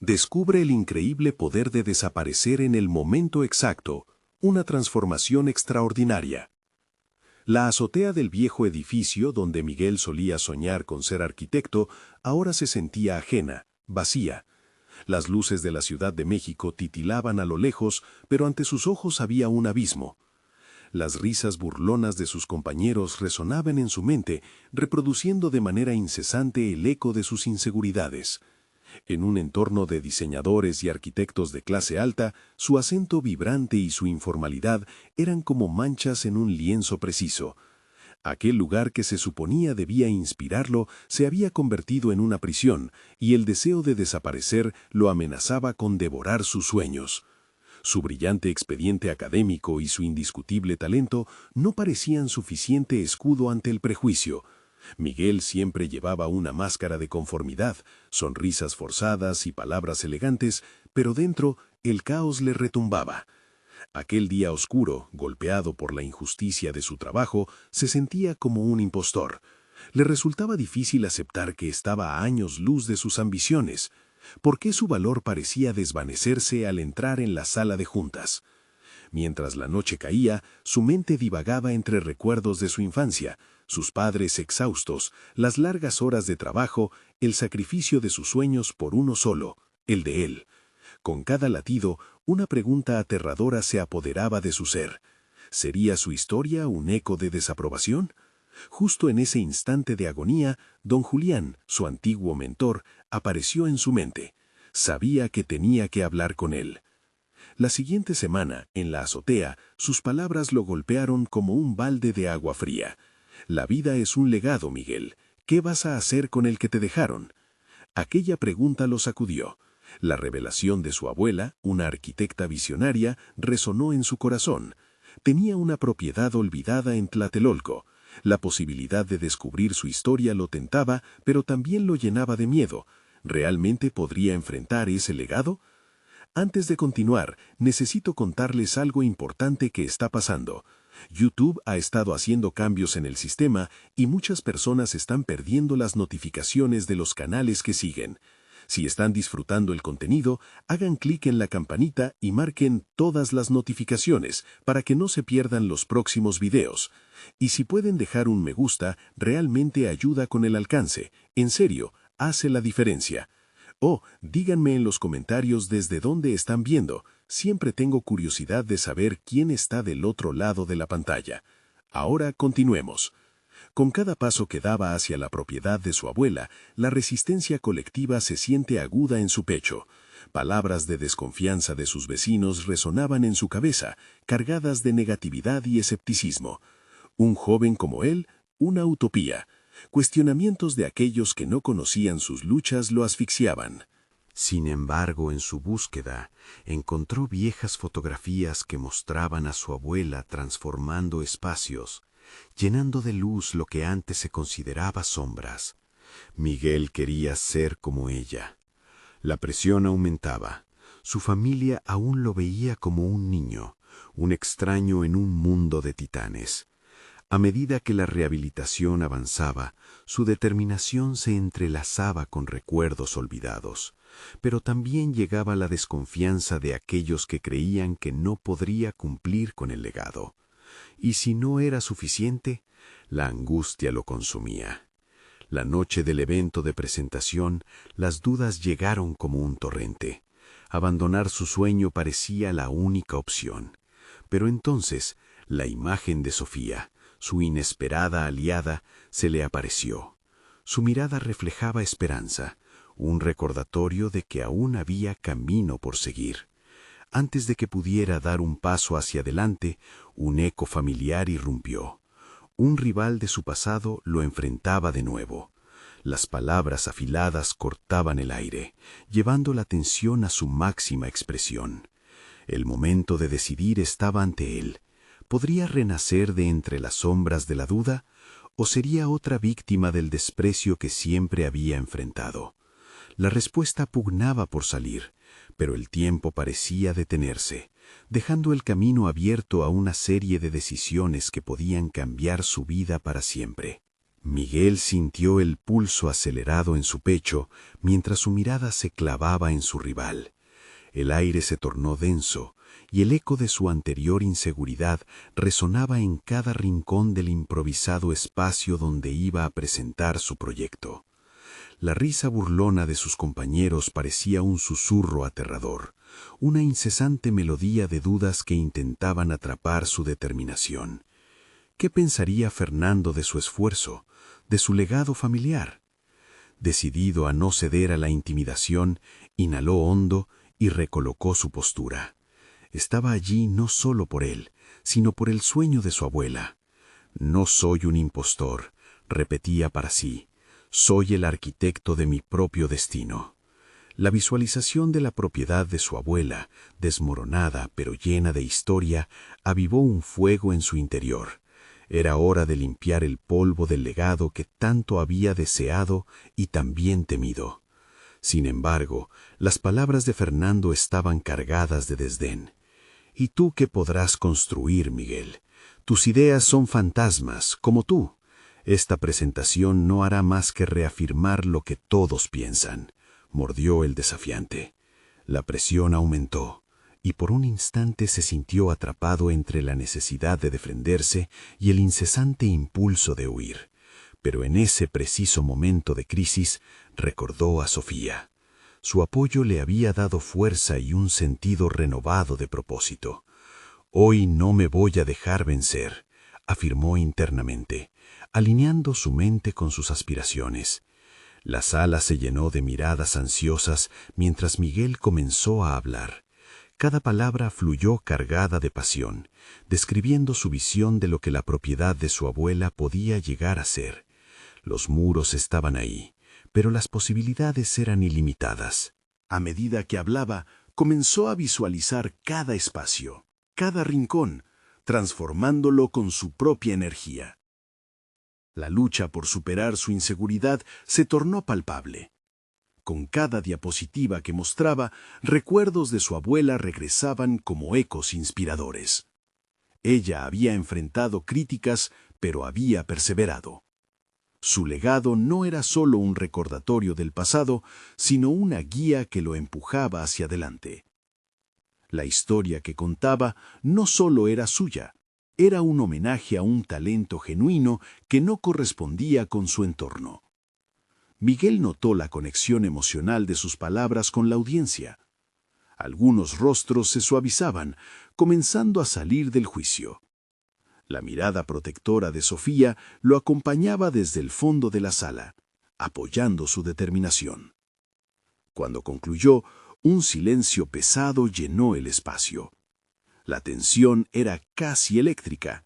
Descubre el increíble poder de desaparecer en el momento exacto, una transformación extraordinaria. La azotea del viejo edificio donde Miguel solía soñar con ser arquitecto ahora se sentía ajena, vacía. Las luces de la Ciudad de México titilaban a lo lejos, pero ante sus ojos había un abismo. Las risas burlonas de sus compañeros resonaban en su mente, reproduciendo de manera incesante el eco de sus inseguridades. En un entorno de diseñadores y arquitectos de clase alta, su acento vibrante y su informalidad eran como manchas en un lienzo preciso. Aquel lugar que se suponía debía inspirarlo se había convertido en una prisión, y el deseo de desaparecer lo amenazaba con devorar sus sueños. Su brillante expediente académico y su indiscutible talento no parecían suficiente escudo ante el prejuicio. Miguel siempre llevaba una máscara de conformidad, sonrisas forzadas y palabras elegantes, pero dentro el caos le retumbaba. Aquel día oscuro, golpeado por la injusticia de su trabajo, se sentía como un impostor. Le resultaba difícil aceptar que estaba a años luz de sus ambiciones. ¿Por qué su valor parecía desvanecerse al entrar en la sala de juntas? Mientras la noche caía, su mente divagaba entre recuerdos de su infancia, sus padres exhaustos, las largas horas de trabajo, el sacrificio de sus sueños por uno solo, el de él. Con cada latido, una pregunta aterradora se apoderaba de su ser. ¿Sería su historia un eco de desaprobación? Justo en ese instante de agonía, don Julián, su antiguo mentor, apareció en su mente. Sabía que tenía que hablar con él. La siguiente semana, en la azotea, sus palabras lo golpearon como un balde de agua fría. La vida es un legado, Miguel. ¿Qué vas a hacer con el que te dejaron? Aquella pregunta lo sacudió. La revelación de su abuela, una arquitecta visionaria, resonó en su corazón. Tenía una propiedad olvidada en Tlatelolco. La posibilidad de descubrir su historia lo tentaba, pero también lo llenaba de miedo. ¿Realmente podría enfrentar ese legado? Antes de continuar, necesito contarles algo importante que está pasando. YouTube ha estado haciendo cambios en el sistema y muchas personas están perdiendo las notificaciones de los canales que siguen. Si están disfrutando el contenido, hagan clic en la campanita y marquen todas las notificaciones para que no se pierdan los próximos videos. Y si pueden dejar un me gusta, realmente ayuda con el alcance. En serio, hace la diferencia. Oh, díganme en los comentarios desde dónde están viendo. Siempre tengo curiosidad de saber quién está del otro lado de la pantalla. Ahora continuemos. Con cada paso que daba hacia la propiedad de su abuela, la resistencia colectiva se siente aguda en su pecho. Palabras de desconfianza de sus vecinos resonaban en su cabeza, cargadas de negatividad y escepticismo. Un joven como él, una utopía. Cuestionamientos de aquellos que no conocían sus luchas lo asfixiaban. Sin embargo, en su búsqueda, encontró viejas fotografías que mostraban a su abuela transformando espacios, llenando de luz lo que antes se consideraba sombras. Miguel quería ser como ella. La presión aumentaba. Su familia aún lo veía como un niño, un extraño en un mundo de titanes. A medida que la rehabilitación avanzaba, su determinación se entrelazaba con recuerdos olvidados, pero también llegaba la desconfianza de aquellos que creían que no podría cumplir con el legado. Y si no era suficiente, la angustia lo consumía. La noche del evento de presentación, las dudas llegaron como un torrente. Abandonar su sueño parecía la única opción. Pero entonces, la imagen de Sofía, su inesperada aliada, se le apareció. Su mirada reflejaba esperanza, un recordatorio de que aún había camino por seguir. Antes de que pudiera dar un paso hacia adelante, un eco familiar irrumpió. Un rival de su pasado lo enfrentaba de nuevo. Las palabras afiladas cortaban el aire, llevando la tensión a su máxima expresión. El momento de decidir estaba ante él. ¿Podría renacer de entre las sombras de la duda? ¿O sería otra víctima del desprecio que siempre había enfrentado? La respuesta pugnaba por salir, pero el tiempo parecía detenerse, dejando el camino abierto a una serie de decisiones que podían cambiar su vida para siempre. Miguel sintió el pulso acelerado en su pecho mientras su mirada se clavaba en su rival. El aire se tornó denso y el eco de su anterior inseguridad resonaba en cada rincón del improvisado espacio donde iba a presentar su proyecto. La risa burlona de sus compañeros parecía un susurro aterrador, una incesante melodía de dudas que intentaban atrapar su determinación. ¿Qué pensaría Fernando de su esfuerzo, de su legado familiar? Decidido a no ceder a la intimidación, inhaló hondo y recolocó su postura. Estaba allí no solo por él, sino por el sueño de su abuela. «No soy un impostor», repetía para sí. «Soy el arquitecto de mi propio destino». La visualización de la propiedad de su abuela, desmoronada pero llena de historia, avivó un fuego en su interior. Era hora de limpiar el polvo del legado que tanto había deseado y también temido. Sin embargo, las palabras de Fernando estaban cargadas de desdén. «¿Y tú qué podrás construir, Miguel? Tus ideas son fantasmas, como tú. Esta presentación no hará más que reafirmar lo que todos piensan», mordió el desafiante. La presión aumentó, y por un instante se sintió atrapado entre la necesidad de defenderse y el incesante impulso de huir. Pero en ese preciso momento de crisis recordó a Sofía. Su apoyo le había dado fuerza y un sentido renovado de propósito. «Hoy no me voy a dejar vencer», afirmó internamente, alineando su mente con sus aspiraciones. La sala se llenó de miradas ansiosas mientras Miguel comenzó a hablar. Cada palabra fluyó cargada de pasión, describiendo su visión de lo que la propiedad de su abuela podía llegar a ser. Los muros estaban ahí, pero las posibilidades eran ilimitadas. A medida que hablaba, comenzó a visualizar cada espacio, cada rincón, transformándolo con su propia energía. La lucha por superar su inseguridad se tornó palpable. Con cada diapositiva que mostraba, recuerdos de su abuela regresaban como ecos inspiradores. Ella había enfrentado críticas, pero había perseverado. Su legado no era solo un recordatorio del pasado, sino una guía que lo empujaba hacia adelante. La historia que contaba no solo era suya, era un homenaje a un talento genuino que no correspondía con su entorno. Miguel notó la conexión emocional de sus palabras con la audiencia. Algunos rostros se suavizaban, comenzando a salir del juicio. La mirada protectora de Sofía lo acompañaba desde el fondo de la sala, apoyando su determinación. Cuando concluyó, un silencio pesado llenó el espacio. La tensión era casi eléctrica.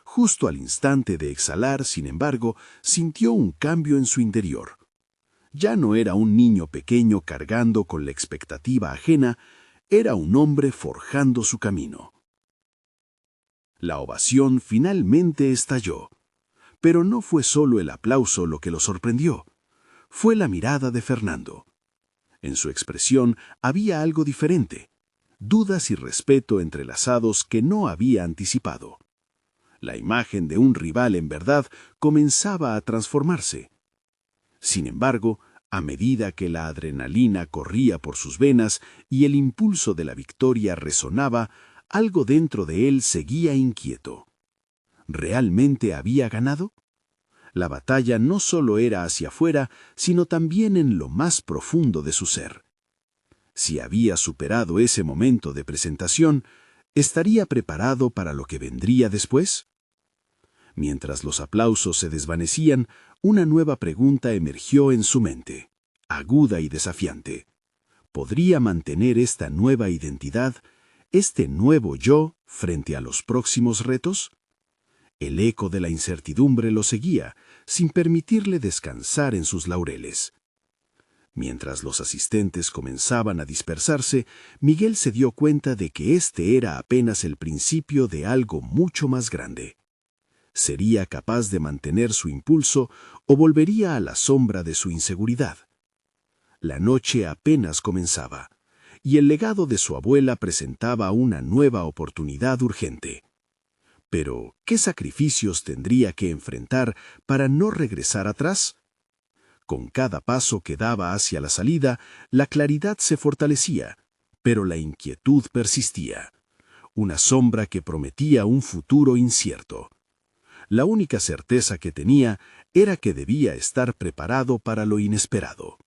Justo al instante de exhalar, sin embargo, sintió un cambio en su interior. Ya no era un niño pequeño cargando con la expectativa ajena, era un hombre forjando su camino. La ovación finalmente estalló. Pero no fue solo el aplauso lo que lo sorprendió. Fue la mirada de Fernando. En su expresión había algo diferente, dudas y respeto entrelazados que no había anticipado. La imagen de un rival en verdad comenzaba a transformarse. Sin embargo, a medida que la adrenalina corría por sus venas y el impulso de la victoria resonaba, algo dentro de él seguía inquieto. ¿Realmente había ganado? La batalla no solo era hacia afuera, sino también en lo más profundo de su ser. Si había superado ese momento de presentación, ¿estaría preparado para lo que vendría después? Mientras los aplausos se desvanecían, una nueva pregunta emergió en su mente, aguda y desafiante. ¿Podría mantener esta nueva identidad, este nuevo yo, frente a los próximos retos? El eco de la incertidumbre lo seguía, sin permitirle descansar en sus laureles. Mientras los asistentes comenzaban a dispersarse, Miguel se dio cuenta de que este era apenas el principio de algo mucho más grande. ¿Sería capaz de mantener su impulso o volvería a la sombra de su inseguridad? La noche apenas comenzaba, y el legado de su abuela presentaba una nueva oportunidad urgente. Pero, ¿qué sacrificios tendría que enfrentar para no regresar atrás? Con cada paso que daba hacia la salida, la claridad se fortalecía, pero la inquietud persistía. Una sombra que prometía un futuro incierto. La única certeza que tenía era que debía estar preparado para lo inesperado.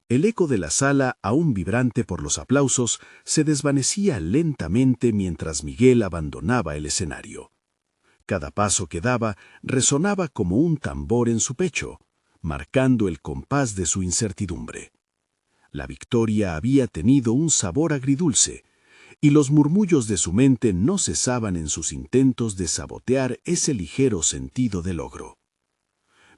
El eco de la sala, aún vibrante por los aplausos, se desvanecía lentamente mientras Miguel abandonaba el escenario. Cada paso que daba resonaba como un tambor en su pecho, marcando el compás de su incertidumbre. La victoria había tenido un sabor agridulce, y los murmullos de su mente no cesaban en sus intentos de sabotear ese ligero sentido de logro.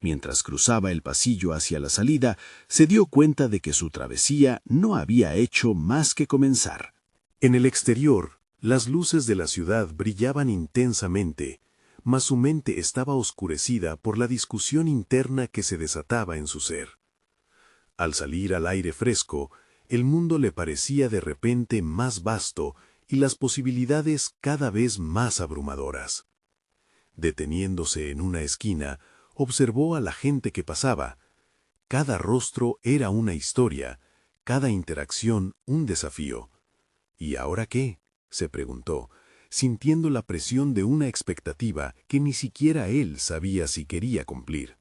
Mientras cruzaba el pasillo hacia la salida, se dio cuenta de que su travesía no había hecho más que comenzar. En el exterior, las luces de la ciudad brillaban intensamente, mas su mente estaba oscurecida por la discusión interna que se desataba en su ser. Al salir al aire fresco, el mundo le parecía de repente más vasto y las posibilidades cada vez más abrumadoras. Deteniéndose en una esquina, observó a la gente que pasaba. Cada rostro era una historia, cada interacción un desafío. ¿Y ahora qué?, se preguntó, sintiendo la presión de una expectativa que ni siquiera él sabía si quería cumplir.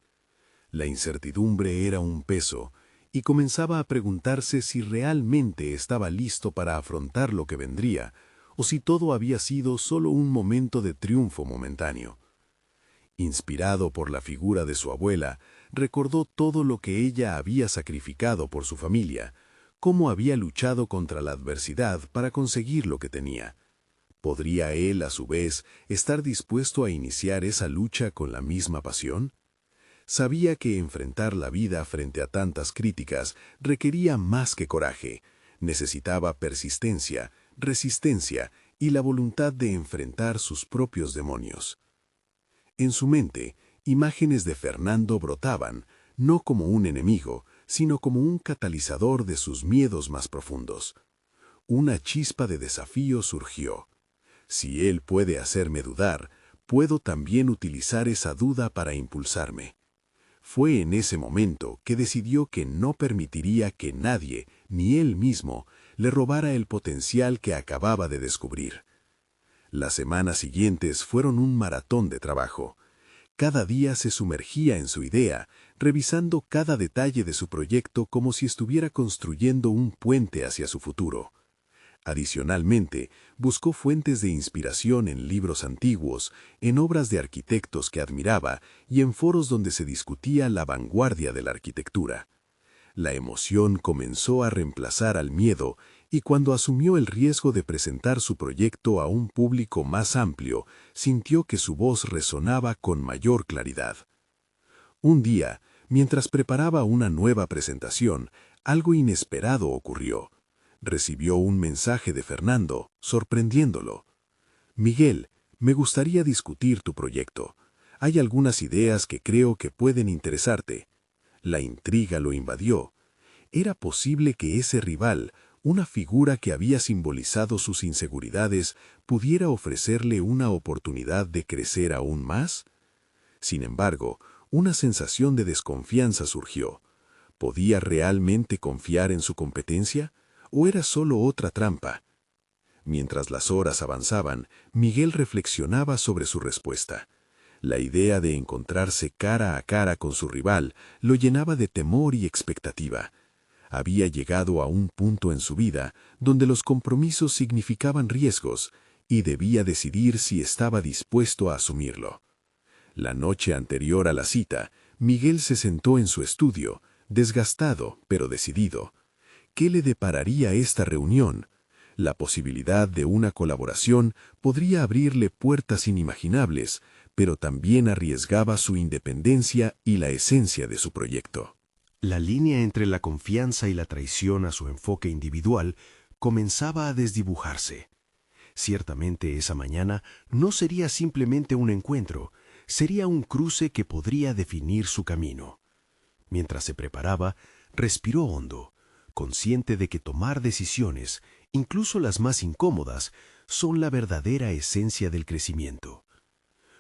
La incertidumbre era un peso, y comenzaba a preguntarse si realmente estaba listo para afrontar lo que vendría, o si todo había sido solo un momento de triunfo momentáneo. Inspirado por la figura de su abuela, recordó todo lo que ella había sacrificado por su familia, cómo había luchado contra la adversidad para conseguir lo que tenía. ¿Podría él, a su vez, estar dispuesto a iniciar esa lucha con la misma pasión? Sabía que enfrentar la vida frente a tantas críticas requería más que coraje, necesitaba persistencia, resistencia y la voluntad de enfrentar sus propios demonios. En su mente, imágenes de Fernando brotaban, no como un enemigo, sino como un catalizador de sus miedos más profundos. Una chispa de desafío surgió. Si él puede hacerme dudar, puedo también utilizar esa duda para impulsarme. Fue en ese momento que decidió que no permitiría que nadie, ni él mismo, le robara el potencial que acababa de descubrir. Las semanas siguientes fueron un maratón de trabajo. Cada día se sumergía en su idea, revisando cada detalle de su proyecto como si estuviera construyendo un puente hacia su futuro. Adicionalmente, buscó fuentes de inspiración en libros antiguos, en obras de arquitectos que admiraba y en foros donde se discutía la vanguardia de la arquitectura. La emoción comenzó a reemplazar al miedo y cuando asumió el riesgo de presentar su proyecto a un público más amplio, sintió que su voz resonaba con mayor claridad. Un día, mientras preparaba una nueva presentación, algo inesperado ocurrió. Recibió un mensaje de Fernando, sorprendiéndolo. «Miguel, me gustaría discutir tu proyecto. Hay algunas ideas que creo que pueden interesarte». La intriga lo invadió. ¿Era posible que ese rival, una figura que había simbolizado sus inseguridades, pudiera ofrecerle una oportunidad de crecer aún más? Sin embargo, una sensación de desconfianza surgió. ¿Podía realmente confiar en su competencia? ¿O era solo otra trampa? Mientras las horas avanzaban, Miguel reflexionaba sobre su respuesta. La idea de encontrarse cara a cara con su rival lo llenaba de temor y expectativa. Había llegado a un punto en su vida donde los compromisos significaban riesgos y debía decidir si estaba dispuesto a asumirlo. La noche anterior a la cita, Miguel se sentó en su estudio, desgastado pero decidido. ¿Qué le depararía esta reunión? La posibilidad de una colaboración podría abrirle puertas inimaginables, pero también arriesgaba su independencia y la esencia de su proyecto. La línea entre la confianza y la traición a su enfoque individual comenzaba a desdibujarse. Ciertamente esa mañana no sería simplemente un encuentro, sería un cruce que podría definir su camino. Mientras se preparaba, respiró hondo, consciente de que tomar decisiones, incluso las más incómodas, son la verdadera esencia del crecimiento.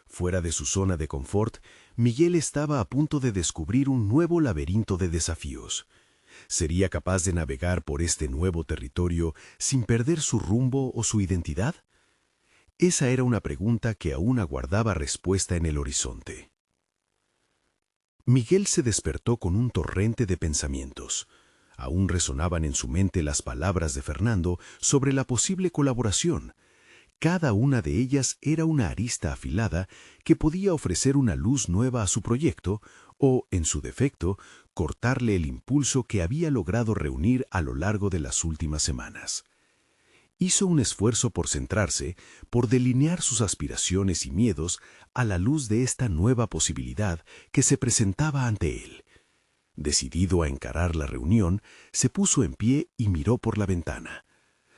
Fuera de su zona de confort, Miguel estaba a punto de descubrir un nuevo laberinto de desafíos. ¿Sería capaz de navegar por este nuevo territorio sin perder su rumbo o su identidad? Esa era una pregunta que aún aguardaba respuesta en el horizonte. Miguel se despertó con un torrente de pensamientos. Aún resonaban en su mente las palabras de Fernando sobre la posible colaboración. Cada una de ellas era una arista afilada que podía ofrecer una luz nueva a su proyecto o, en su defecto, cortarle el impulso que había logrado reunir a lo largo de las últimas semanas. Hizo un esfuerzo por centrarse, por delinear sus aspiraciones y miedos a la luz de esta nueva posibilidad que se presentaba ante él. Decidido a encarar la reunión, se puso en pie y miró por la ventana.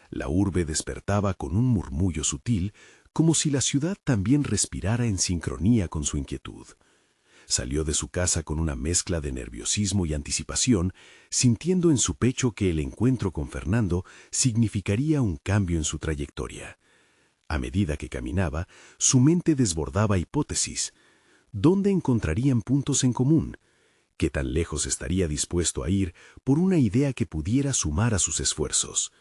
La urbe despertaba con un murmullo sutil, como si la ciudad también respirara en sincronía con su inquietud. Salió de su casa con una mezcla de nerviosismo y anticipación, sintiendo en su pecho que el encuentro con Fernando significaría un cambio en su trayectoria. A medida que caminaba, su mente desbordaba hipótesis. ¿Dónde encontrarían puntos en común? ¿Qué tan lejos estaría dispuesto a ir por una idea que pudiera sumar a sus esfuerzos?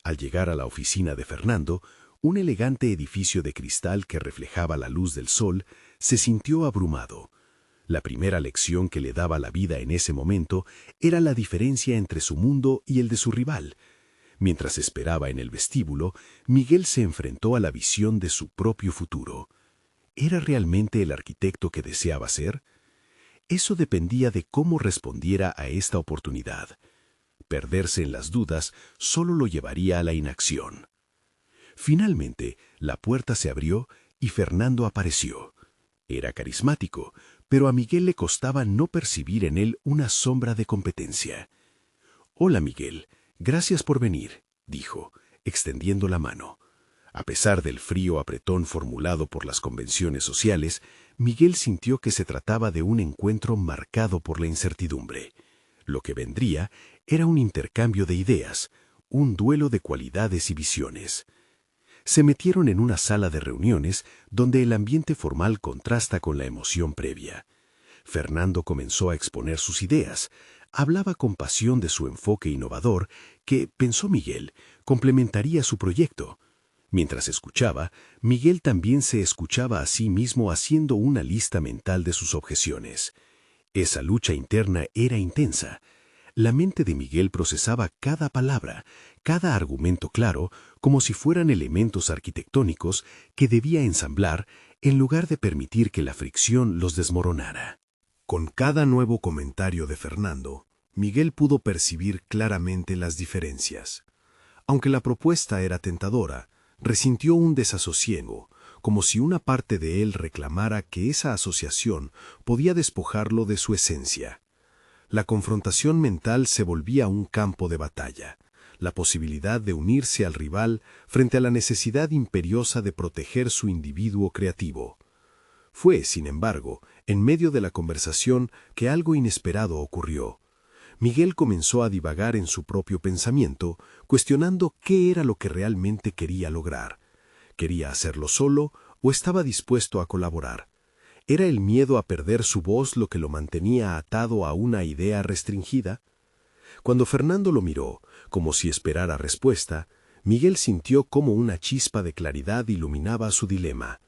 Al llegar a la oficina de Fernando, un elegante edificio de cristal que reflejaba la luz del sol, se sintió abrumado. La primera lección que le daba la vida en ese momento era la diferencia entre su mundo y el de su rival. Mientras esperaba en el vestíbulo, Miguel se enfrentó a la visión de su propio futuro. ¿Era realmente el arquitecto que deseaba ser? Eso dependía de cómo respondiera a esta oportunidad. Perderse en las dudas solo lo llevaría a la inacción. Finalmente, la puerta se abrió y Fernando apareció. Era carismático, pero a Miguel le costaba no percibir en él una sombra de competencia. «Hola, Miguel, gracias por venir», dijo, extendiendo la mano. A pesar del frío apretón formulado por las convenciones sociales, Miguel sintió que se trataba de un encuentro marcado por la incertidumbre. Lo que vendría era un intercambio de ideas, un duelo de cualidades y visiones. Se metieron en una sala de reuniones donde el ambiente formal contrasta con la emoción previa. Fernando comenzó a exponer sus ideas. Hablaba con pasión de su enfoque innovador que, pensó Miguel, complementaría su proyecto. Mientras escuchaba, Miguel también se escuchaba a sí mismo haciendo una lista mental de sus objeciones. Esa lucha interna era intensa. La mente de Miguel procesaba cada palabra, cada argumento claro, como si fueran elementos arquitectónicos que debía ensamblar en lugar de permitir que la fricción los desmoronara. Con cada nuevo comentario de Fernando, Miguel pudo percibir claramente las diferencias. Aunque la propuesta era tentadora, resintió un desasosiego, como si una parte de él reclamara que esa asociación podía despojarlo de su esencia. La confrontación mental se volvía un campo de batalla, la posibilidad de unirse al rival frente a la necesidad imperiosa de proteger su individuo creativo. Fue, sin embargo, en medio de la conversación que algo inesperado ocurrió. Miguel comenzó a divagar en su propio pensamiento, cuestionando qué era lo que realmente quería lograr. ¿Quería hacerlo solo o estaba dispuesto a colaborar? ¿Era el miedo a perder su voz lo que lo mantenía atado a una idea restringida? Cuando Fernando lo miró, como si esperara respuesta, Miguel sintió cómo una chispa de claridad iluminaba su dilema.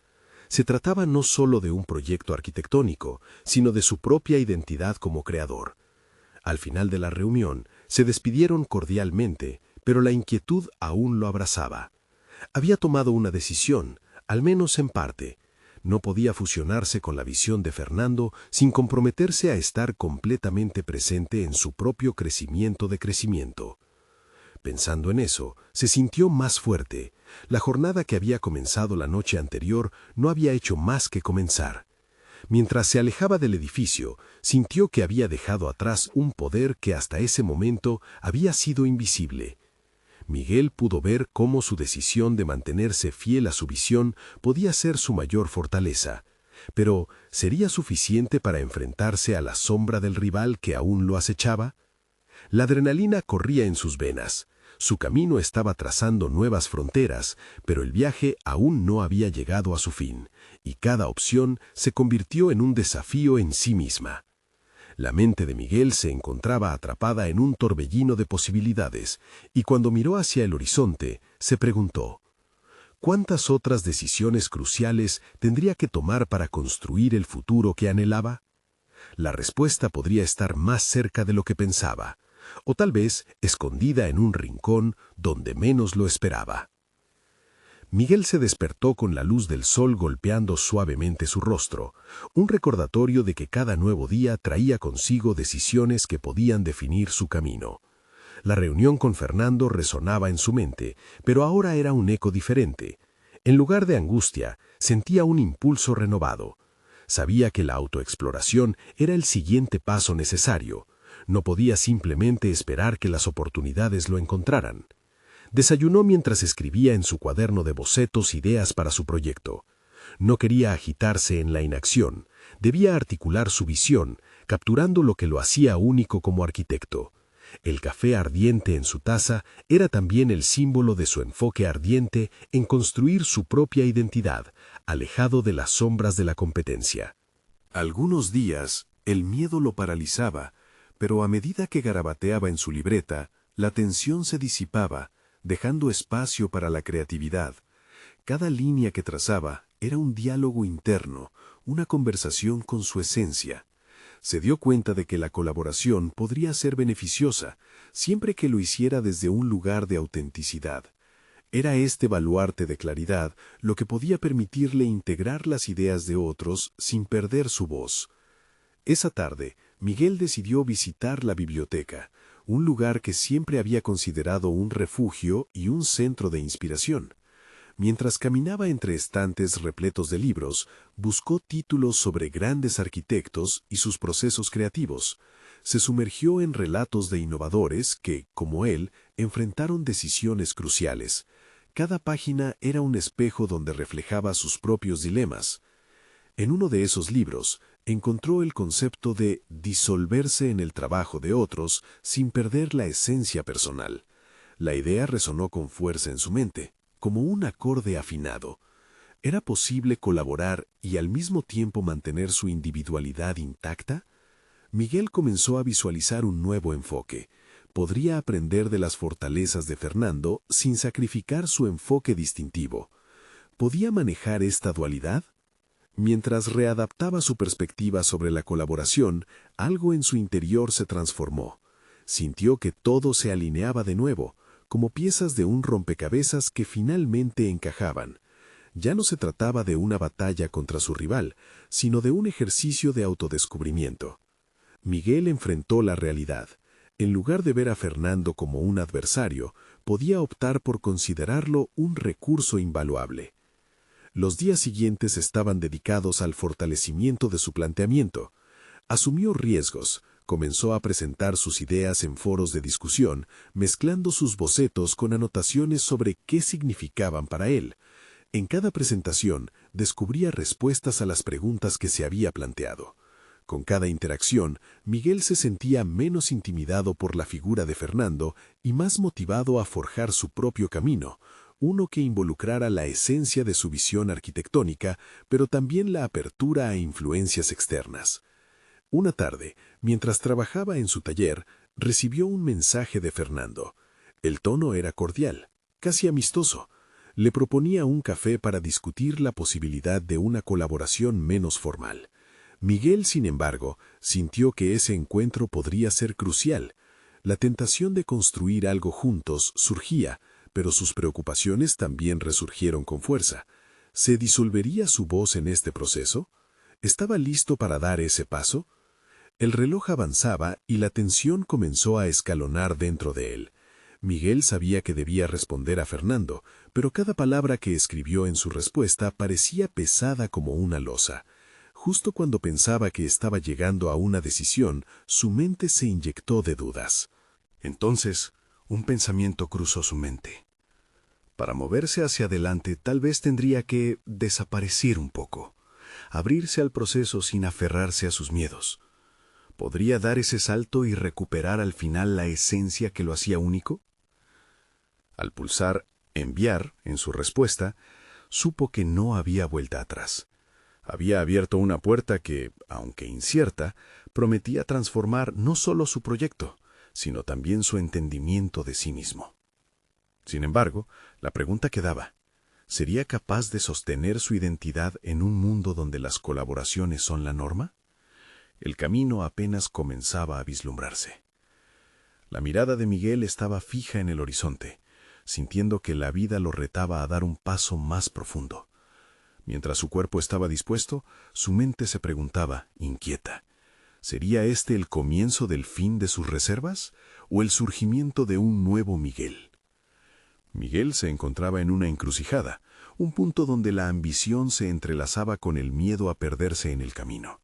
Se trataba no solo de un proyecto arquitectónico, sino de su propia identidad como creador. Al final de la reunión, se despidieron cordialmente, pero la inquietud aún lo abrazaba. Había tomado una decisión, al menos en parte. No podía fusionarse con la visión de Fernando sin comprometerse a estar completamente presente en su propio crecimiento de crecimiento. Pensando en eso, se sintió más fuerte. La jornada que había comenzado la noche anterior no había hecho más que comenzar. Mientras se alejaba del edificio, sintió que había dejado atrás un poder que hasta ese momento había sido invisible. Miguel pudo ver cómo su decisión de mantenerse fiel a su visión podía ser su mayor fortaleza. Pero, ¿sería suficiente para enfrentarse a la sombra del rival que aún lo acechaba? La adrenalina corría en sus venas. Su camino estaba trazando nuevas fronteras, pero el viaje aún no había llegado a su fin, y cada opción se convirtió en un desafío en sí misma. La mente de Miguel se encontraba atrapada en un torbellino de posibilidades, y cuando miró hacia el horizonte, se preguntó: ¿cuántas otras decisiones cruciales tendría que tomar para construir el futuro que anhelaba? La respuesta podría estar más cerca de lo que pensaba, o tal vez escondida en un rincón donde menos lo esperaba. Miguel se despertó con la luz del sol golpeando suavemente su rostro, un recordatorio de que cada nuevo día traía consigo decisiones que podían definir su camino. La reunión con Fernando resonaba en su mente, pero ahora era un eco diferente. En lugar de angustia, sentía un impulso renovado. Sabía que la autoexploración era el siguiente paso necesario. No podía simplemente esperar que las oportunidades lo encontraran. Desayunó mientras escribía en su cuaderno de bocetos ideas para su proyecto. No quería agitarse en la inacción. Debía articular su visión, capturando lo que lo hacía único como arquitecto. El café ardiente en su taza era también el símbolo de su enfoque ardiente en construir su propia identidad, alejado de las sombras de la competencia. Algunos días, el miedo lo paralizaba, pero a medida que garabateaba en su libreta, la tensión se disipaba, dejando espacio para la creatividad. Cada línea que trazaba era un diálogo interno, una conversación con su esencia. Se dio cuenta de que la colaboración podría ser beneficiosa, siempre que lo hiciera desde un lugar de autenticidad. Era este baluarte de claridad lo que podía permitirle integrar las ideas de otros sin perder su voz. Esa tarde, Miguel decidió visitar la biblioteca, un lugar que siempre había considerado un refugio y un centro de inspiración. Mientras caminaba entre estantes repletos de libros, buscó títulos sobre grandes arquitectos y sus procesos creativos. Se sumergió en relatos de innovadores que, como él, enfrentaron decisiones cruciales. Cada página era un espejo donde reflejaba sus propios dilemas. En uno de esos libros, encontró el concepto de disolverse en el trabajo de otros sin perder la esencia personal. La idea resonó con fuerza en su mente, como un acorde afinado. ¿Era posible colaborar y al mismo tiempo mantener su individualidad intacta? Miguel comenzó a visualizar un nuevo enfoque. Podría aprender de las fortalezas de Fernando sin sacrificar su enfoque distintivo. ¿Podía manejar esta dualidad? Mientras readaptaba su perspectiva sobre la colaboración, algo en su interior se transformó. Sintió que todo se alineaba de nuevo, como piezas de un rompecabezas que finalmente encajaban. Ya no se trataba de una batalla contra su rival, sino de un ejercicio de autodescubrimiento. Miguel enfrentó la realidad. En lugar de ver a Fernando como un adversario, podía optar por considerarlo un recurso invaluable. Los días siguientes estaban dedicados al fortalecimiento de su planteamiento. Asumió riesgos, comenzó a presentar sus ideas en foros de discusión, mezclando sus bocetos con anotaciones sobre qué significaban para él. En cada presentación, descubría respuestas a las preguntas que se había planteado. Con cada interacción, Miguel se sentía menos intimidado por la figura de Fernando y más motivado a forjar su propio camino, uno que involucrara la esencia de su visión arquitectónica, pero también la apertura a influencias externas. Una tarde, mientras trabajaba en su taller, recibió un mensaje de Fernando. El tono era cordial, casi amistoso. Le proponía un café para discutir la posibilidad de una colaboración menos formal. Miguel, sin embargo, sintió que ese encuentro podría ser crucial. La tentación de construir algo juntos surgía, pero sus preocupaciones también resurgieron con fuerza. ¿Se disolvería su voz en este proceso? ¿Estaba listo para dar ese paso? El reloj avanzaba y la tensión comenzó a escalonar dentro de él. Miguel sabía que debía responder a Fernando, pero cada palabra que escribió en su respuesta parecía pesada como una losa. Justo cuando pensaba que estaba llegando a una decisión, su mente se inyectó de dudas. Entonces, un pensamiento cruzó su mente. Para moverse hacia adelante, tal vez tendría que desaparecer un poco, abrirse al proceso sin aferrarse a sus miedos. ¿Podría dar ese salto y recuperar al final la esencia que lo hacía único? Al pulsar enviar en su respuesta, supo que no había vuelta atrás. Había abierto una puerta que, aunque incierta, prometía transformar no solo su proyecto, sino también su entendimiento de sí mismo. Sin embargo, la pregunta quedaba: ¿sería capaz de sostener su identidad en un mundo donde las colaboraciones son la norma? El camino apenas comenzaba a vislumbrarse. La mirada de Miguel estaba fija en el horizonte, sintiendo que la vida lo retaba a dar un paso más profundo. Mientras su cuerpo estaba dispuesto, su mente se preguntaba, inquieta: ¿sería este el comienzo del fin de sus reservas o el surgimiento de un nuevo Miguel? Miguel se encontraba en una encrucijada, un punto donde la ambición se entrelazaba con el miedo a perderse en el camino.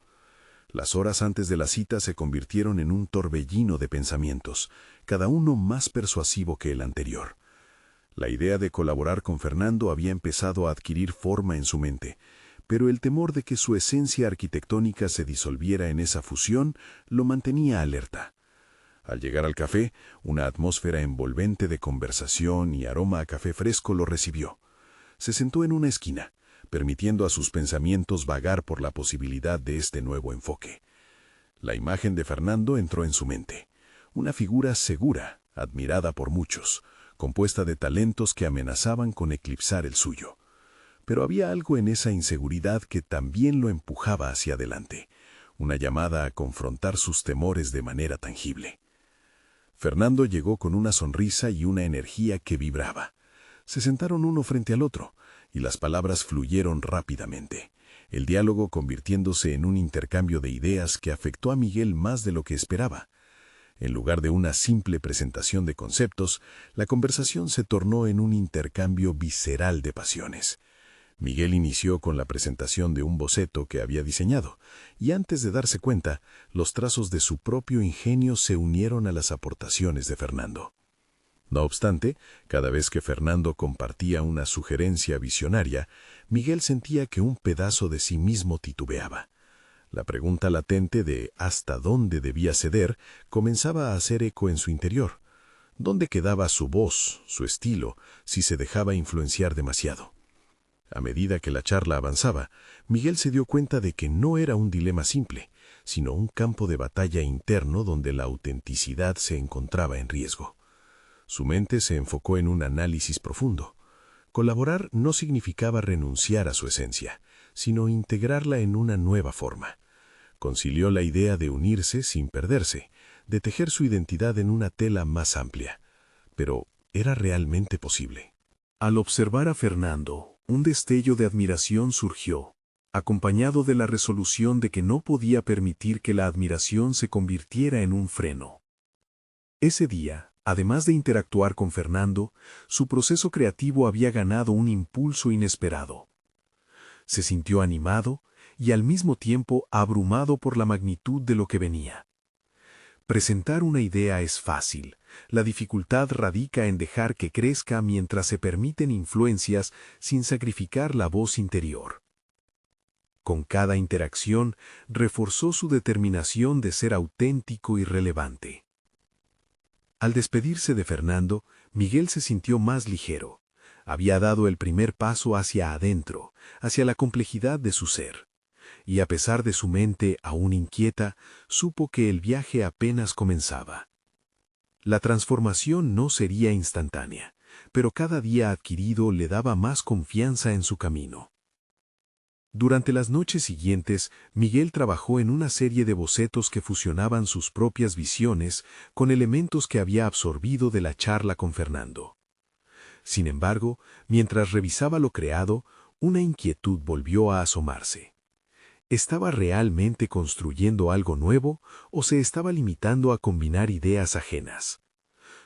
Las horas antes de la cita se convirtieron en un torbellino de pensamientos, cada uno más persuasivo que el anterior. La idea de colaborar con Fernando había empezado a adquirir forma en su mente, pero el temor de que su esencia arquitectónica se disolviera en esa fusión lo mantenía alerta. Al llegar al café, una atmósfera envolvente de conversación y aroma a café fresco lo recibió. Se sentó en una esquina, permitiendo a sus pensamientos vagar por la posibilidad de este nuevo enfoque. La imagen de Fernando entró en su mente, una figura segura, admirada por muchos, compuesta de talentos que amenazaban con eclipsar el suyo. Pero había algo en esa inseguridad que también lo empujaba hacia adelante, una llamada a confrontar sus temores de manera tangible. Fernando llegó con una sonrisa y una energía que vibraba. Se sentaron uno frente al otro, y las palabras fluyeron rápidamente, el diálogo convirtiéndose en un intercambio de ideas que afectó a Miguel más de lo que esperaba. En lugar de una simple presentación de conceptos, la conversación se tornó en un intercambio visceral de pasiones. Miguel inició con la presentación de un boceto que había diseñado, y antes de darse cuenta, los trazos de su propio ingenio se unieron a las aportaciones de Fernando. No obstante, cada vez que Fernando compartía una sugerencia visionaria, Miguel sentía que un pedazo de sí mismo titubeaba. La pregunta latente de hasta dónde debía ceder comenzaba a hacer eco en su interior. ¿Dónde quedaba su voz, su estilo, si se dejaba influenciar demasiado? A medida que la charla avanzaba, Miguel se dio cuenta de que no era un dilema simple, sino un campo de batalla interno donde la autenticidad se encontraba en riesgo. Su mente se enfocó en un análisis profundo. Colaborar no significaba renunciar a su esencia, sino integrarla en una nueva forma. Concilió la idea de unirse sin perderse, de tejer su identidad en una tela más amplia. Pero, ¿era realmente posible? Al observar a Fernando, un destello de admiración surgió, acompañado de la resolución de que no podía permitir que la admiración se convirtiera en un freno. Ese día, además de interactuar con Fernando, su proceso creativo había ganado un impulso inesperado. Se sintió animado y al mismo tiempo abrumado por la magnitud de lo que venía. Presentar una idea es fácil, la dificultad radica en dejar que crezca mientras se permiten influencias sin sacrificar la voz interior. Con cada interacción, reforzó su determinación de ser auténtico y relevante. Al despedirse de Fernando, Miguel se sintió más ligero. Había dado el primer paso hacia adentro, hacia la complejidad de su ser. Y a pesar de su mente aún inquieta, supo que el viaje apenas comenzaba. La transformación no sería instantánea, pero cada día adquirido le daba más confianza en su camino. Durante las noches siguientes, Miguel trabajó en una serie de bocetos que fusionaban sus propias visiones con elementos que había absorbido de la charla con Fernando. Sin embargo, mientras revisaba lo creado, una inquietud volvió a asomarse. ¿Estaba realmente construyendo algo nuevo o se estaba limitando a combinar ideas ajenas?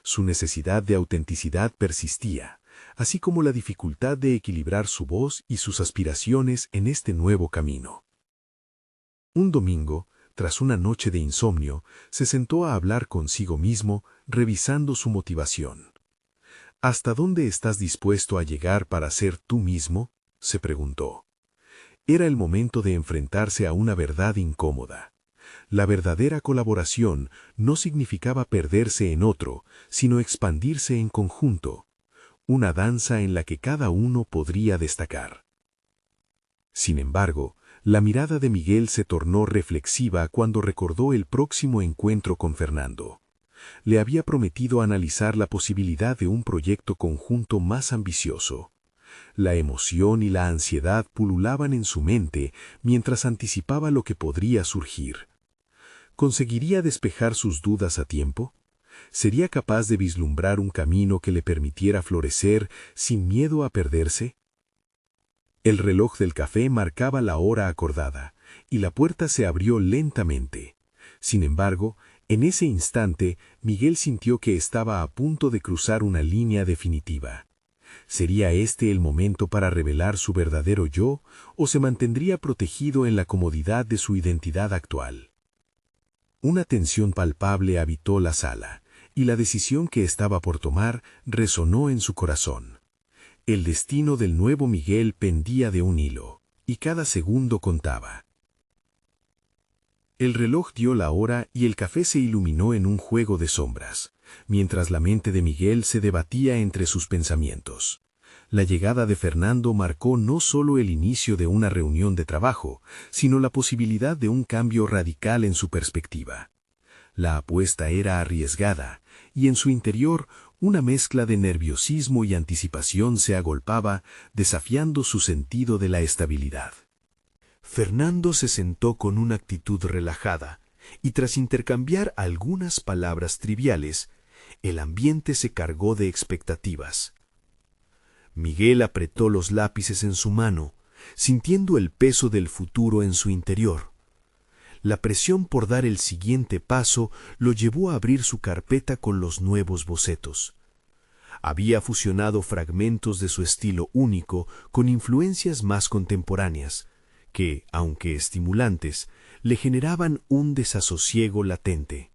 Su necesidad de autenticidad persistía, así como la dificultad de equilibrar su voz y sus aspiraciones en este nuevo camino. Un domingo, tras una noche de insomnio, se sentó a hablar consigo mismo, revisando su motivación. ¿Hasta dónde estás dispuesto a llegar para ser tú mismo?, se preguntó. Era el momento de enfrentarse a una verdad incómoda. La verdadera colaboración no significaba perderse en otro, sino expandirse en conjunto. Una danza en la que cada uno podría destacar. Sin embargo, la mirada de Miguel se tornó reflexiva cuando recordó el próximo encuentro con Fernando. Le había prometido analizar la posibilidad de un proyecto conjunto más ambicioso. La emoción y la ansiedad pululaban en su mente mientras anticipaba lo que podría surgir. ¿Conseguiría despejar sus dudas a tiempo? ¿Sería capaz de vislumbrar un camino que le permitiera florecer sin miedo a perderse? El reloj del café marcaba la hora acordada, y la puerta se abrió lentamente. Sin embargo, en ese instante, Miguel sintió que estaba a punto de cruzar una línea definitiva. ¿Sería este el momento para revelar su verdadero yo, o se mantendría protegido en la comodidad de su identidad actual? Una tensión palpable habitó la sala, y la decisión que estaba por tomar resonó en su corazón. El destino del nuevo Miguel pendía de un hilo, y cada segundo contaba. El reloj dio la hora y el café se iluminó en un juego de sombras, mientras la mente de Miguel se debatía entre sus pensamientos. La llegada de Fernando marcó no solo el inicio de una reunión de trabajo, sino la posibilidad de un cambio radical en su perspectiva. La apuesta era arriesgada, y en su interior una mezcla de nerviosismo y anticipación se agolpaba, desafiando su sentido de la estabilidad. Fernando se sentó con una actitud relajada, y tras intercambiar algunas palabras triviales, el ambiente se cargó de expectativas. Miguel apretó los lápices en su mano, sintiendo el peso del futuro en su interior. La presión por dar el siguiente paso lo llevó a abrir su carpeta con los nuevos bocetos. Había fusionado fragmentos de su estilo único con influencias más contemporáneas, que, aunque estimulantes, le generaban un desasosiego latente.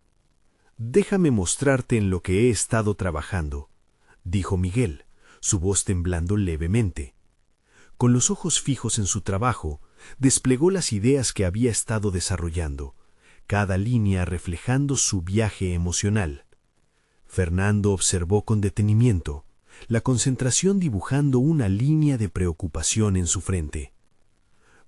«Déjame mostrarte en lo que he estado trabajando», dijo Miguel, su voz temblando levemente. Con los ojos fijos en su trabajo, desplegó las ideas que había estado desarrollando, cada línea reflejando su viaje emocional. Fernando observó con detenimiento, la concentración dibujando una línea de preocupación en su frente.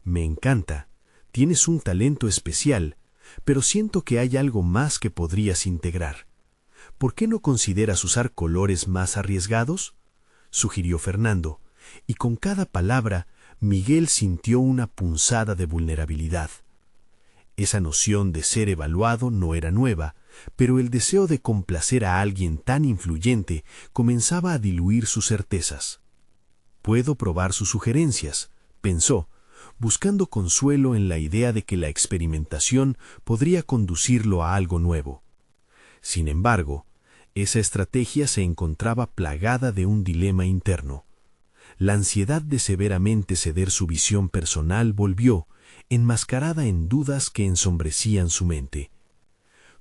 «Me encanta, tienes un talento especial, pero siento que hay algo más que podrías integrar. ¿Por qué no consideras usar colores más arriesgados?», sugirió Fernando, y con cada palabra Miguel sintió una punzada de vulnerabilidad. Esa noción de ser evaluado no era nueva, pero el deseo de complacer a alguien tan influyente comenzaba a diluir sus certezas. «Puedo probar sus sugerencias», pensó, buscando consuelo en la idea de que la experimentación podría conducirlo a algo nuevo. Sin embargo, esa estrategia se encontraba plagada de un dilema interno. La ansiedad de severamente ceder su visión personal volvió, enmascarada en dudas que ensombrecían su mente.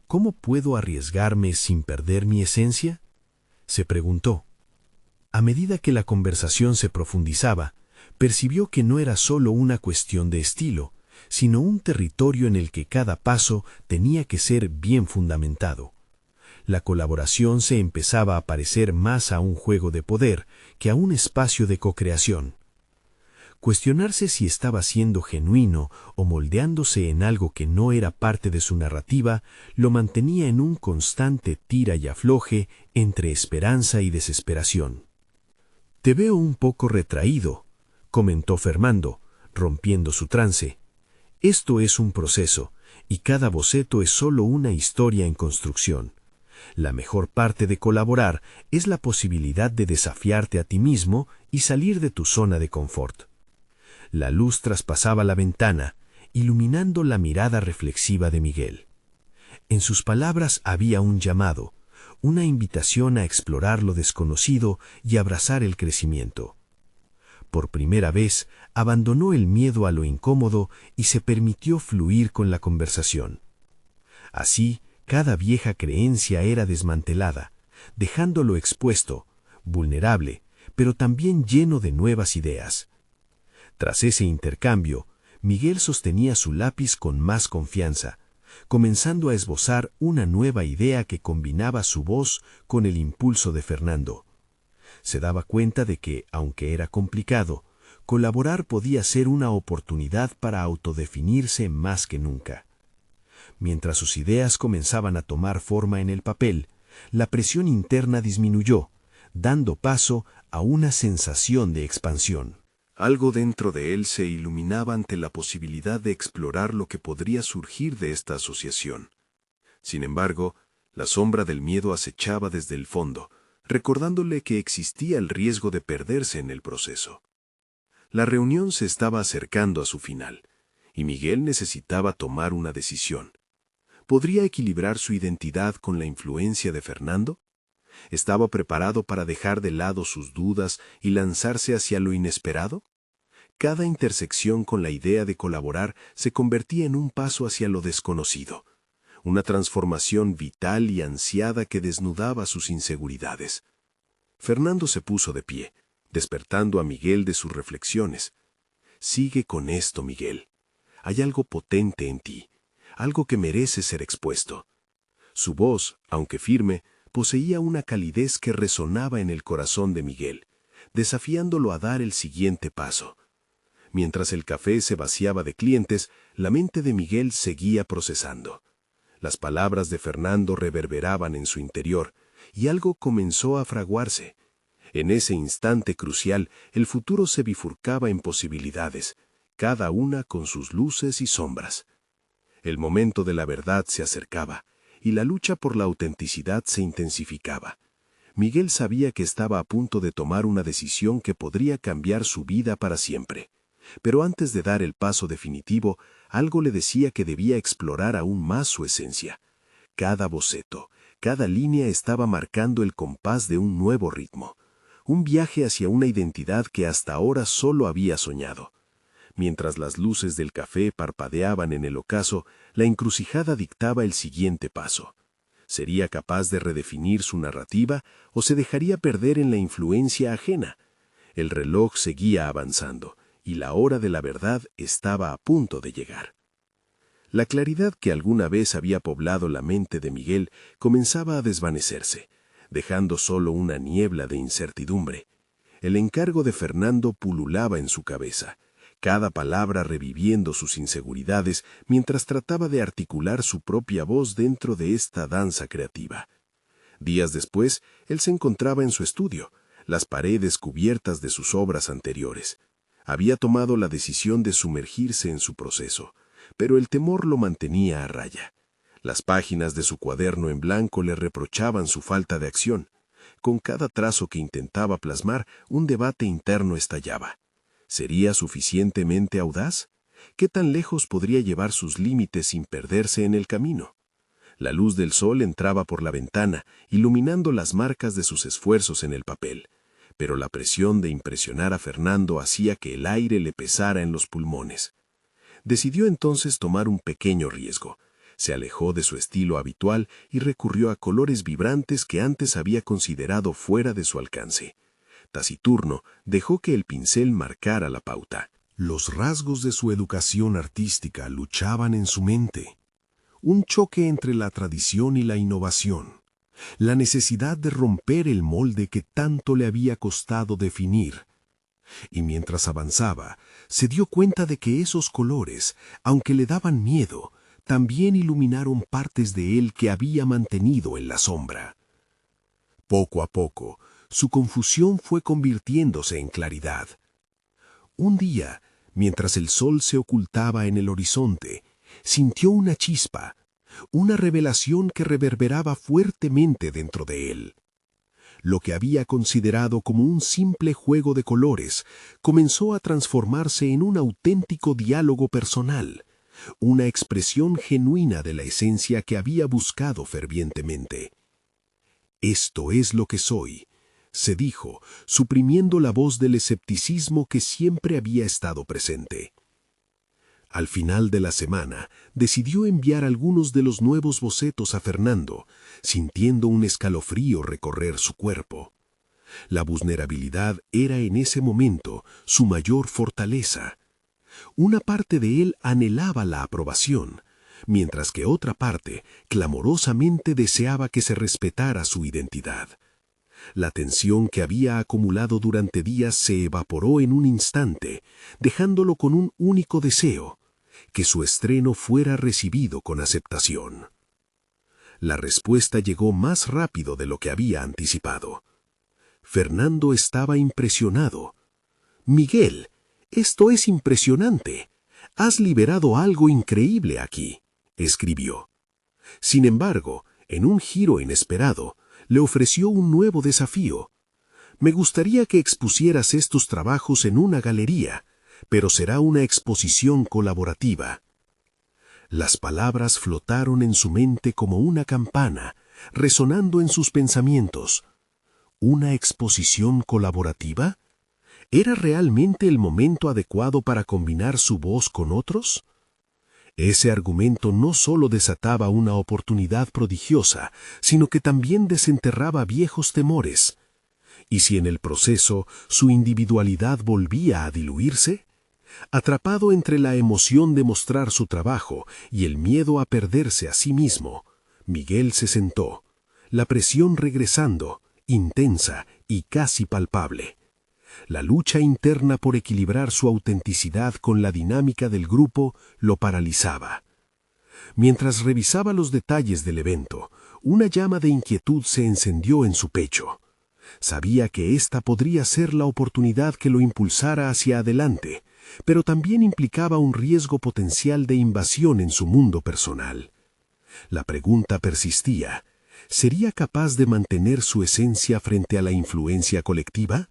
«¿Cómo puedo arriesgarme sin perder mi esencia?», se preguntó. A medida que la conversación se profundizaba, percibió que no era solo una cuestión de estilo, sino un territorio en el que cada paso tenía que ser bien fundamentado. La colaboración se empezaba a parecer más a un juego de poder que a un espacio de co-creación. Cuestionarse si estaba siendo genuino o moldeándose en algo que no era parte de su narrativa lo mantenía en un constante tira y afloje entre esperanza y desesperación. «Te veo un poco retraído», comentó Fernando, rompiendo su trance. «Esto es un proceso, y cada boceto es solo una historia en construcción. La mejor parte de colaborar es la posibilidad de desafiarte a ti mismo y salir de tu zona de confort». La luz traspasaba la ventana, iluminando la mirada reflexiva de Miguel. En sus palabras había un llamado, una invitación a explorar lo desconocido y abrazar el crecimiento. Por primera vez, abandonó el miedo a lo incómodo y se permitió fluir con la conversación. Así, cada vieja creencia era desmantelada, dejándolo expuesto, vulnerable, pero también lleno de nuevas ideas. Tras ese intercambio, Miguel sostenía su lápiz con más confianza, comenzando a esbozar una nueva idea que combinaba su voz con el impulso de Fernando. Se daba cuenta de que, aunque era complicado, colaborar podía ser una oportunidad para autodefinirse más que nunca. Mientras sus ideas comenzaban a tomar forma en el papel, la presión interna disminuyó, dando paso a una sensación de expansión. Algo dentro de él se iluminaba ante la posibilidad de explorar lo que podría surgir de esta asociación. Sin embargo, la sombra del miedo acechaba desde el fondo, recordándole que existía el riesgo de perderse en el proceso. La reunión se estaba acercando a su final, y Miguel necesitaba tomar una decisión. ¿Podría equilibrar su identidad con la influencia de Fernando? ¿Estaba preparado para dejar de lado sus dudas y lanzarse hacia lo inesperado? Cada intersección con la idea de colaborar se convertía en un paso hacia lo desconocido, una transformación vital y ansiada que desnudaba sus inseguridades. Fernando se puso de pie, despertando a Miguel de sus reflexiones. Sigue con esto, Miguel. Hay algo potente en ti, algo que merece ser expuesto. Su voz, aunque firme, poseía una calidez que resonaba en el corazón de Miguel, desafiándolo a dar el siguiente paso. Mientras el café se vaciaba de clientes, la mente de Miguel seguía procesando. Las palabras de Fernando reverberaban en su interior, y algo comenzó a fraguarse. En ese instante crucial, el futuro se bifurcaba en posibilidades, cada una con sus luces y sombras. El momento de la verdad se acercaba, y la lucha por la autenticidad se intensificaba. Miguel sabía que estaba a punto de tomar una decisión que podría cambiar su vida para siempre. Pero antes de dar el paso definitivo, algo le decía que debía explorar aún más su esencia. Cada boceto, cada línea estaba marcando el compás de un nuevo ritmo, un viaje hacia una identidad que hasta ahora solo había soñado. Mientras las luces del café parpadeaban en el ocaso, la encrucijada dictaba el siguiente paso. ¿Sería capaz de redefinir su narrativa o se dejaría perder en la influencia ajena? El reloj seguía avanzando, y la hora de la verdad estaba a punto de llegar. La claridad que alguna vez había poblado la mente de Miguel comenzaba a desvanecerse, dejando solo una niebla de incertidumbre. El encargo de Fernando pululaba en su cabeza, cada palabra reviviendo sus inseguridades mientras trataba de articular su propia voz dentro de esta danza creativa. Días después, él se encontraba en su estudio, las paredes cubiertas de sus obras anteriores. Había tomado la decisión de sumergirse en su proceso, pero el temor lo mantenía a raya. Las páginas de su cuaderno en blanco le reprochaban su falta de acción. Con cada trazo que intentaba plasmar, un debate interno estallaba. ¿Sería suficientemente audaz? ¿Qué tan lejos podría llevar sus límites sin perderse en el camino? La luz del sol entraba por la ventana, iluminando las marcas de sus esfuerzos en el papel. Pero la presión de impresionar a Fernando hacía que el aire le pesara en los pulmones. Decidió entonces tomar un pequeño riesgo. Se alejó de su estilo habitual y recurrió a colores vibrantes que antes había considerado fuera de su alcance. Taciturno, dejó que el pincel marcara la pauta. Los rasgos de su educación artística luchaban en su mente. Un choque entre la tradición y la innovación. La necesidad de romper el molde que tanto le había costado definir. Y mientras avanzaba, se dio cuenta de que esos colores, aunque le daban miedo, también iluminaron partes de él que había mantenido en la sombra. Poco a poco, su confusión fue convirtiéndose en claridad. Un día, mientras el sol se ocultaba en el horizonte, sintió una chispa, una revelación que reverberaba fuertemente dentro de él. Lo que había considerado como un simple juego de colores comenzó a transformarse en un auténtico diálogo personal, una expresión genuina de la esencia que había buscado fervientemente. «Esto es lo que soy», se dijo, suprimiendo la voz del escepticismo que siempre había estado presente. Al final de la semana, decidió enviar algunos de los nuevos bocetos a Fernando, sintiendo un escalofrío recorrer su cuerpo. La vulnerabilidad era en ese momento su mayor fortaleza. Una parte de él anhelaba la aprobación, mientras que otra parte clamorosamente deseaba que se respetara su identidad. La tensión que había acumulado durante días se evaporó en un instante, dejándolo con un único deseo: que su estreno fuera recibido con aceptación. La respuesta llegó más rápido de lo que había anticipado. Fernando estaba impresionado. «Miguel, esto es impresionante. Has liberado algo increíble aquí», escribió. Sin embargo, en un giro inesperado, le ofreció un nuevo desafío. «Me gustaría que expusieras estos trabajos en una galería, pero será una exposición colaborativa». Las palabras flotaron en su mente como una campana, resonando en sus pensamientos. ¿Una exposición colaborativa? ¿Era realmente el momento adecuado para combinar su voz con otros? Ese argumento no solo desataba una oportunidad prodigiosa, sino que también desenterraba viejos temores. ¿Y si en el proceso su individualidad volvía a diluirse? Atrapado entre la emoción de mostrar su trabajo y el miedo a perderse a sí mismo, Miguel se sentó, la presión regresando, intensa y casi palpable. La lucha interna por equilibrar su autenticidad con la dinámica del grupo lo paralizaba. Mientras revisaba los detalles del evento, una llama de inquietud se encendió en su pecho. Sabía que esta podría ser la oportunidad que lo impulsara hacia adelante, pero también implicaba un riesgo potencial de invasión en su mundo personal. La pregunta persistía: ¿sería capaz de mantener su esencia frente a la influencia colectiva?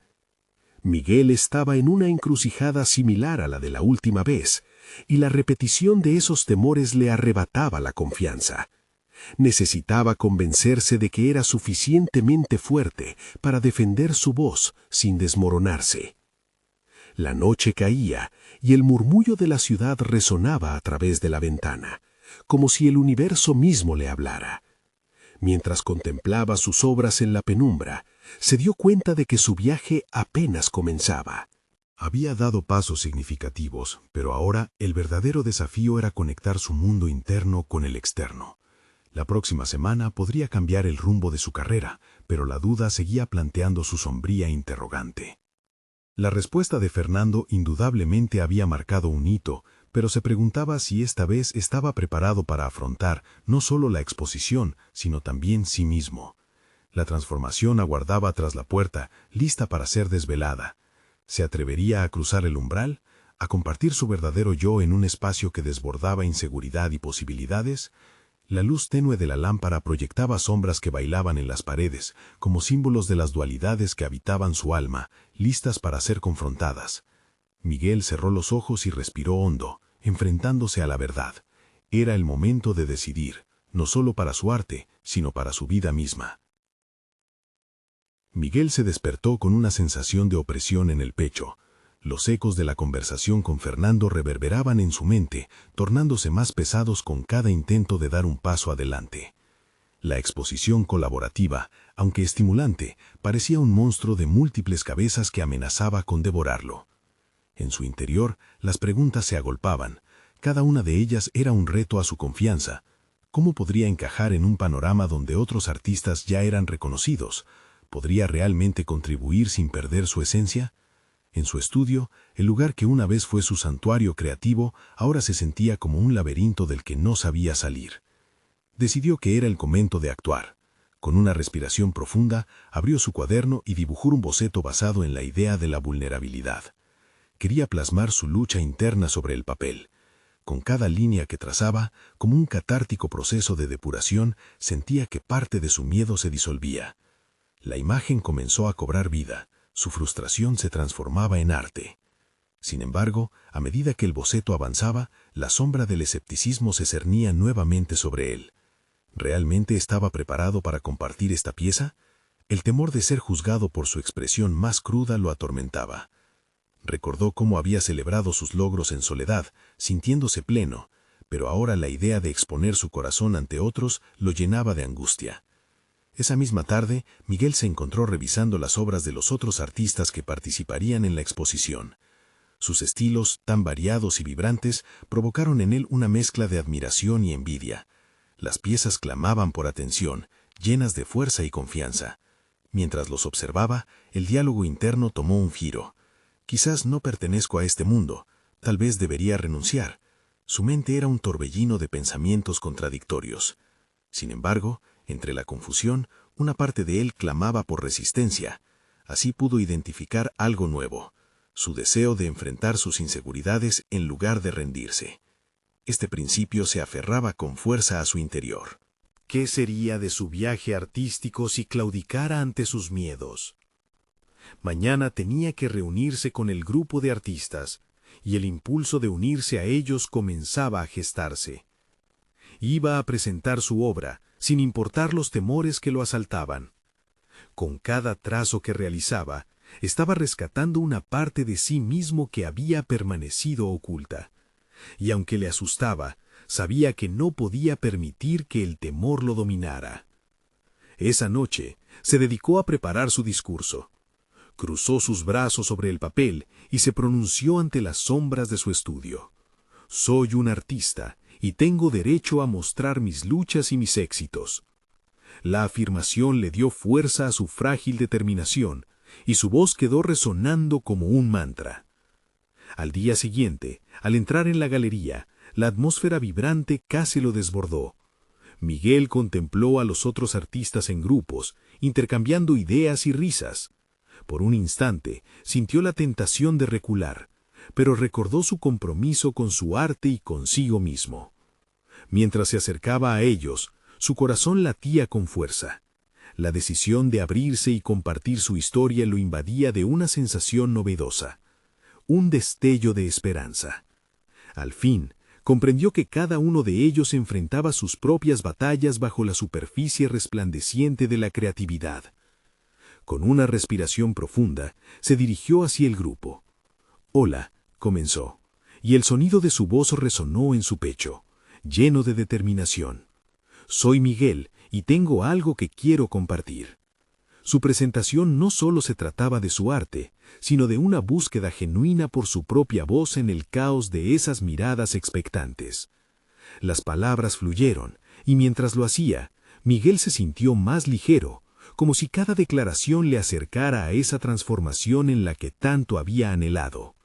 Miguel estaba en una encrucijada similar a la de la última vez, y la repetición de esos temores le arrebataba la confianza. Necesitaba convencerse de que era suficientemente fuerte para defender su voz sin desmoronarse. La noche caía y el murmullo de la ciudad resonaba a través de la ventana, como si el universo mismo le hablara. Mientras contemplaba sus obras en la penumbra, se dio cuenta de que su viaje apenas comenzaba. Había dado pasos significativos, pero ahora el verdadero desafío era conectar su mundo interno con el externo. La próxima semana podría cambiar el rumbo de su carrera, pero la duda seguía planteando su sombría interrogante. La respuesta de Fernando indudablemente había marcado un hito, pero se preguntaba si esta vez estaba preparado para afrontar no solo la exposición, sino también sí mismo. La transformación aguardaba tras la puerta, lista para ser desvelada. ¿Se atrevería a cruzar el umbral? ¿A compartir su verdadero yo en un espacio que desbordaba inseguridad y posibilidades? La luz tenue de la lámpara proyectaba sombras que bailaban en las paredes, como símbolos de las dualidades que habitaban su alma, listas para ser confrontadas. Miguel cerró los ojos y respiró hondo, enfrentándose a la verdad. Era el momento de decidir, no solo para su arte, sino para su vida misma. Miguel se despertó con una sensación de opresión en el pecho. Los ecos de la conversación con Fernando reverberaban en su mente, tornándose más pesados con cada intento de dar un paso adelante. La exposición colaborativa, aunque estimulante, parecía un monstruo de múltiples cabezas que amenazaba con devorarlo. En su interior, las preguntas se agolpaban. Cada una de ellas era un reto a su confianza. ¿Cómo podría encajar en un panorama donde otros artistas ya eran reconocidos? ¿Podría realmente contribuir sin perder su esencia? En su estudio, el lugar que una vez fue su santuario creativo, ahora se sentía como un laberinto del que no sabía salir. Decidió que era el momento de actuar. Con una respiración profunda, abrió su cuaderno y dibujó un boceto basado en la idea de la vulnerabilidad. Quería plasmar su lucha interna sobre el papel. Con cada línea que trazaba, como un catártico proceso de depuración, sentía que parte de su miedo se disolvía. La imagen comenzó a cobrar vida. Su frustración se transformaba en arte. Sin embargo, a medida que el boceto avanzaba, la sombra del escepticismo se cernía nuevamente sobre él. ¿Realmente estaba preparado para compartir esta pieza? El temor de ser juzgado por su expresión más cruda lo atormentaba. Recordó cómo había celebrado sus logros en soledad, sintiéndose pleno, pero ahora la idea de exponer su corazón ante otros lo llenaba de angustia. Esa misma tarde, Miguel se encontró revisando las obras de los otros artistas que participarían en la exposición. Sus estilos, tan variados y vibrantes, provocaron en él una mezcla de admiración y envidia. Las piezas clamaban por atención, llenas de fuerza y confianza. Mientras los observaba, el diálogo interno tomó un giro. Quizás no pertenezco a este mundo, tal vez debería renunciar. Su mente era un torbellino de pensamientos contradictorios. Sin embargo, entre la confusión, una parte de él clamaba por resistencia. Así pudo identificar algo nuevo, su deseo de enfrentar sus inseguridades en lugar de rendirse. Este principio se aferraba con fuerza a su interior. ¿Qué sería de su viaje artístico si claudicara ante sus miedos? Mañana tenía que reunirse con el grupo de artistas, y el impulso de unirse a ellos comenzaba a gestarse. Iba a presentar su obra, sin importar los temores que lo asaltaban. Con cada trazo que realizaba, estaba rescatando una parte de sí mismo que había permanecido oculta. Y aunque le asustaba, sabía que no podía permitir que el temor lo dominara. Esa noche, se dedicó a preparar su discurso. Cruzó sus brazos sobre el papel y se pronunció ante las sombras de su estudio. Soy un artista y tengo derecho a mostrar mis luchas y mis éxitos. La afirmación le dio fuerza a su frágil determinación y su voz quedó resonando como un mantra. Al día siguiente, al entrar en la galería, la atmósfera vibrante casi lo desbordó. Miguel contempló a los otros artistas en grupos, intercambiando ideas y risas. Por un instante, sintió la tentación de recular, pero recordó su compromiso con su arte y consigo mismo. Mientras se acercaba a ellos, su corazón latía con fuerza. La decisión de abrirse y compartir su historia lo invadía de una sensación novedosa, un destello de esperanza. Al fin, comprendió que cada uno de ellos enfrentaba sus propias batallas bajo la superficie resplandeciente de la creatividad. Con una respiración profunda, se dirigió hacia el grupo. «Hola», comenzó, y el sonido de su voz resonó en su pecho, lleno de determinación. «Soy Miguel y tengo algo que quiero compartir». Su presentación no solo se trataba de su arte, sino de una búsqueda genuina por su propia voz en el caos de esas miradas expectantes. Las palabras fluyeron, y mientras lo hacía, Miguel se sintió más ligero, como si cada declaración le acercara a esa transformación en la que tanto había anhelado.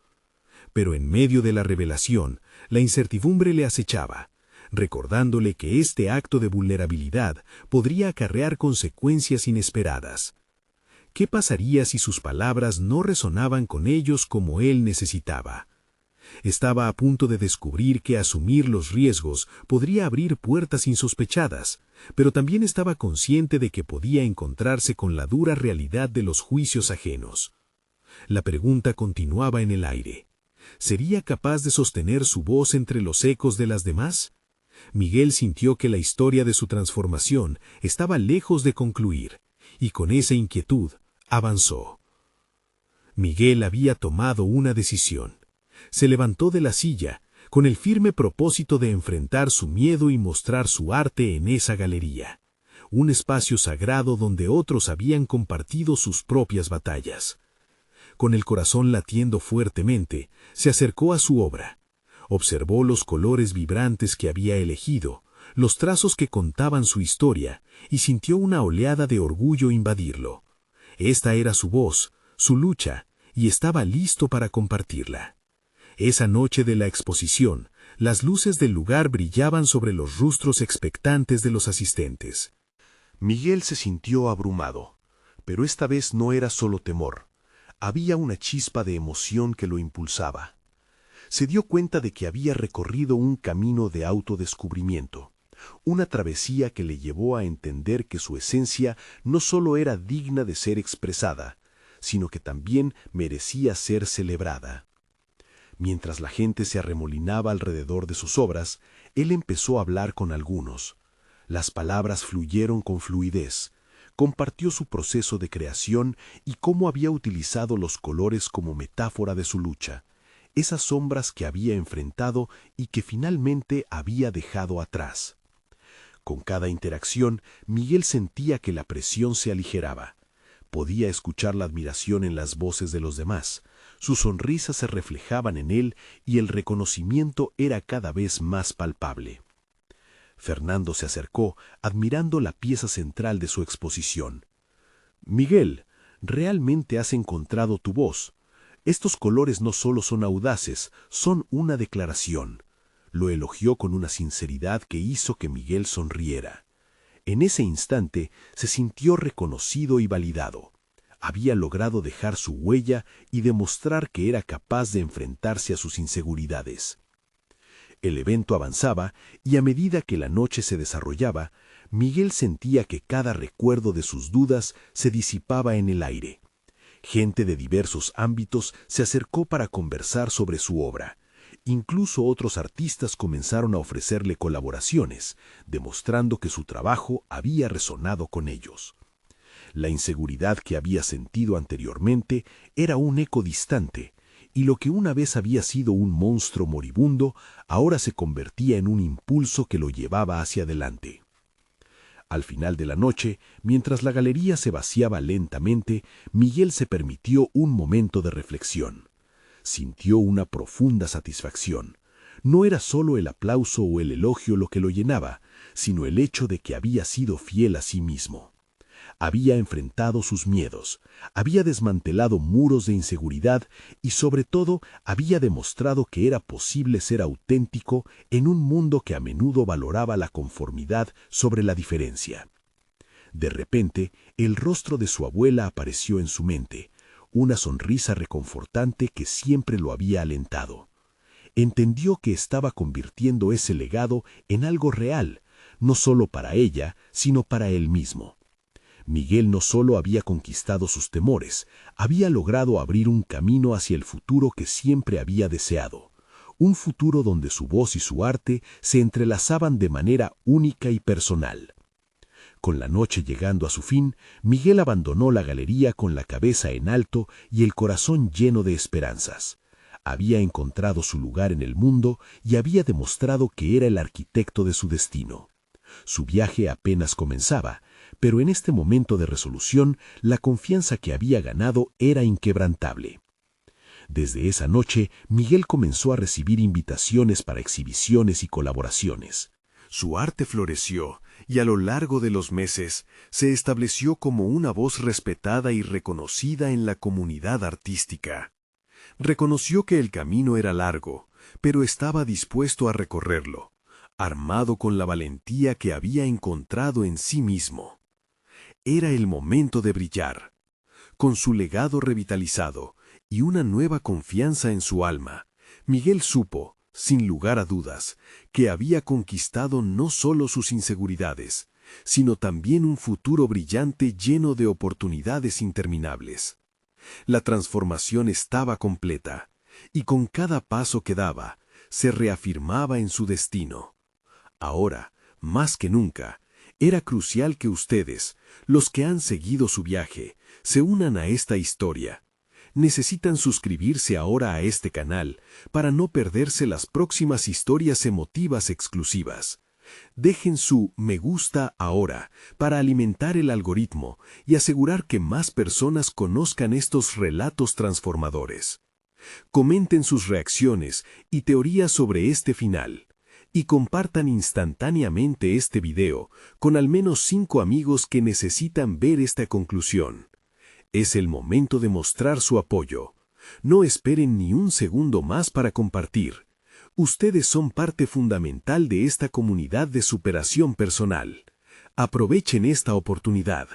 Pero en medio de la revelación, la incertidumbre le acechaba, recordándole que este acto de vulnerabilidad podría acarrear consecuencias inesperadas. ¿Qué pasaría si sus palabras no resonaban con ellos como él necesitaba? Estaba a punto de descubrir que asumir los riesgos podría abrir puertas insospechadas, pero también estaba consciente de que podía encontrarse con la dura realidad de los juicios ajenos. La pregunta continuaba en el aire. ¿Sería capaz de sostener su voz entre los ecos de las demás? Miguel sintió que la historia de su transformación estaba lejos de concluir, y con esa inquietud avanzó. Miguel había tomado una decisión. Se levantó de la silla, con el firme propósito de enfrentar su miedo y mostrar su arte en esa galería, un espacio sagrado donde otros habían compartido sus propias batallas. Con el corazón latiendo fuertemente, se acercó a su obra. Observó los colores vibrantes que había elegido, los trazos que contaban su historia, y sintió una oleada de orgullo invadirlo. Esta era su voz, su lucha, y estaba listo para compartirla. Esa noche de la exposición, las luces del lugar brillaban sobre los rostros expectantes de los asistentes. Miguel se sintió abrumado, pero esta vez no era solo temor. Había una chispa de emoción que lo impulsaba. Se dio cuenta de que había recorrido un camino de autodescubrimiento, una travesía que le llevó a entender que su esencia no solo era digna de ser expresada, sino que también merecía ser celebrada. Mientras la gente se arremolinaba alrededor de sus obras, él empezó a hablar con algunos. Las palabras fluyeron con fluidez. Compartió su proceso de creación y cómo había utilizado los colores como metáfora de su lucha, esas sombras que había enfrentado y que finalmente había dejado atrás. Con cada interacción, Miguel sentía que la presión se aligeraba. Podía escuchar la admiración en las voces de los demás. Sus sonrisas se reflejaban en él y el reconocimiento era cada vez más palpable. Fernando se acercó, admirando la pieza central de su exposición. «Miguel, realmente has encontrado tu voz. Estos colores no solo son audaces, son una declaración». Lo elogió con una sinceridad que hizo que Miguel sonriera. En ese instante se sintió reconocido y validado. Había logrado dejar su huella y demostrar que era capaz de enfrentarse a sus inseguridades. El evento avanzaba y a medida que la noche se desarrollaba, Miguel sentía que cada recuerdo de sus dudas se disipaba en el aire. Gente de diversos ámbitos se acercó para conversar sobre su obra. Incluso otros artistas comenzaron a ofrecerle colaboraciones, demostrando que su trabajo había resonado con ellos. La inseguridad que había sentido anteriormente era un eco distante, y lo que una vez había sido un monstruo moribundo, ahora se convertía en un impulso que lo llevaba hacia adelante. Al final de la noche, mientras la galería se vaciaba lentamente, Miguel se permitió un momento de reflexión. Sintió una profunda satisfacción. No era solo el aplauso o el elogio lo que lo llenaba, sino el hecho de que había sido fiel a sí mismo. Había enfrentado sus miedos, había desmantelado muros de inseguridad y sobre todo había demostrado que era posible ser auténtico en un mundo que a menudo valoraba la conformidad sobre la diferencia. De repente, el rostro de su abuela apareció en su mente, una sonrisa reconfortante que siempre lo había alentado. Entendió que estaba convirtiendo ese legado en algo real, no solo para ella, sino para él mismo. Miguel no solo había conquistado sus temores, había logrado abrir un camino hacia el futuro que siempre había deseado, un futuro donde su voz y su arte se entrelazaban de manera única y personal. Con la noche llegando a su fin, Miguel abandonó la galería con la cabeza en alto y el corazón lleno de esperanzas. Había encontrado su lugar en el mundo y había demostrado que era el arquitecto de su destino. Su viaje apenas comenzaba, pero en este momento de resolución, la confianza que había ganado era inquebrantable. Desde esa noche, Miguel comenzó a recibir invitaciones para exhibiciones y colaboraciones. Su arte floreció y a lo largo de los meses se estableció como una voz respetada y reconocida en la comunidad artística. Reconoció que el camino era largo, pero estaba dispuesto a recorrerlo, armado con la valentía que había encontrado en sí mismo. Era el momento de brillar. Con su legado revitalizado y una nueva confianza en su alma, Miguel supo, sin lugar a dudas, que había conquistado no solo sus inseguridades, sino también un futuro brillante lleno de oportunidades interminables. La transformación estaba completa, y con cada paso que daba, se reafirmaba en su destino. Ahora, más que nunca, era crucial que ustedes, los que han seguido su viaje, se unan a esta historia. Necesitan suscribirse ahora a este canal para no perderse las próximas historias emotivas exclusivas. Dejen su me gusta ahora para alimentar el algoritmo y asegurar que más personas conozcan estos relatos transformadores. Comenten sus reacciones y teorías sobre este final. Y compartan instantáneamente este video con al menos 5 amigos que necesitan ver esta conclusión. Es el momento de mostrar su apoyo. No esperen ni un segundo más para compartir. Ustedes son parte fundamental de esta comunidad de superación personal. Aprovechen esta oportunidad.